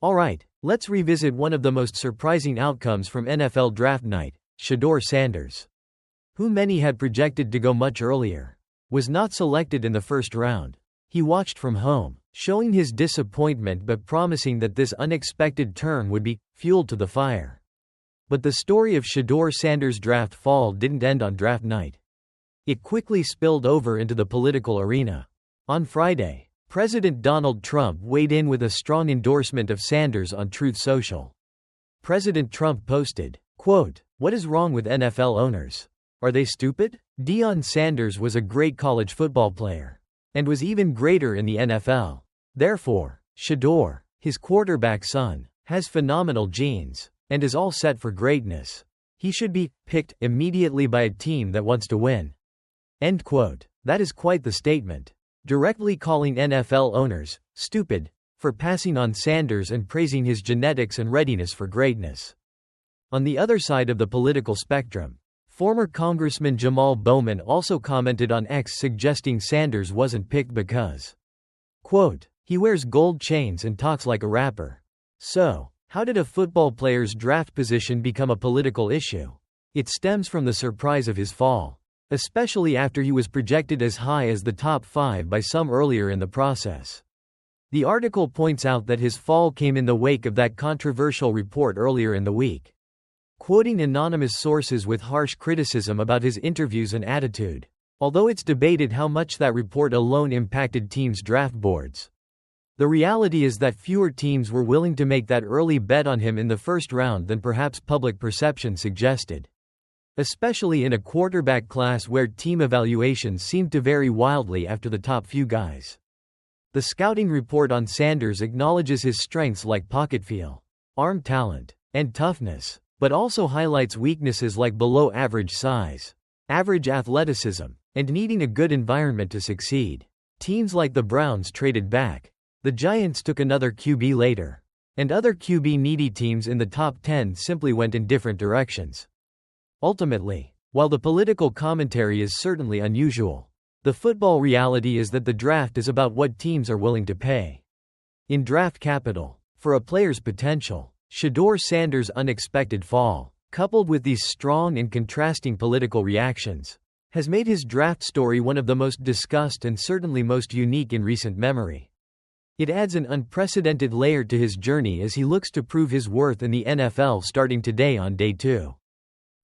Alright, let's revisit one of the most surprising outcomes from NFL Draft Night, Shedeur Sanders, who many had projected to go much earlier, was not selected in the first round. He watched from home, showing his disappointment but promising that this unexpected turn would be fuel to the fire. But the story of Shedeur Sanders' draft fall didn't end on draft night. It quickly spilled over into the political arena. On Friday, President Donald Trump weighed in with a strong endorsement of Sanders on Truth Social. President Trump posted, quote, "What is wrong with NFL owners? Are they stupid? Deion Sanders was a great college football player, and was even greater in the NFL. Therefore, Shedeur, his quarterback son, has phenomenal genes, and is all set for greatness. He should be picked immediately by a team that wants to win." End quote. That is quite the statement. Directly calling NFL owners stupid for passing on Sanders and praising his genetics and readiness for greatness. On the other side of the political spectrum, former Congressman Jamal Bowman also commented on X, suggesting Sanders wasn't picked because, quote, "He wears gold chains and talks like a rapper." So, how did a football player's draft position become a political issue? It stems from the surprise of his fall, especially after he was projected as high as the top 5 by some earlier in the process. The article points out that his fall came in the wake of that controversial report earlier in the week, quoting anonymous sources with harsh criticism about his interviews and attitude, although it's debated how much that report alone impacted teams' draft boards. The reality is that fewer teams were willing to make that early bet on him in the first round than perhaps public perception suggested, especially in a quarterback class where team evaluations seemed to vary wildly after the top few guys. The scouting report on Sanders acknowledges his strengths like pocket feel, arm talent, and toughness, but also highlights weaknesses like below-average size, average athleticism, and needing a good environment to succeed. Teams like the Browns traded back, the Giants took another QB later, and other QB-needy teams in the top 10 simply went in different directions. Ultimately, while the political commentary is certainly unusual, the football reality is that the draft is about what teams are willing to pay in draft capital for a player's potential. Shedeur Sanders' unexpected fall, coupled with these strong and contrasting political reactions, has made his draft story one of the most discussed and certainly most unique in recent memory. It adds an unprecedented layer to his journey as he looks to prove his worth in the NFL starting today on day 2.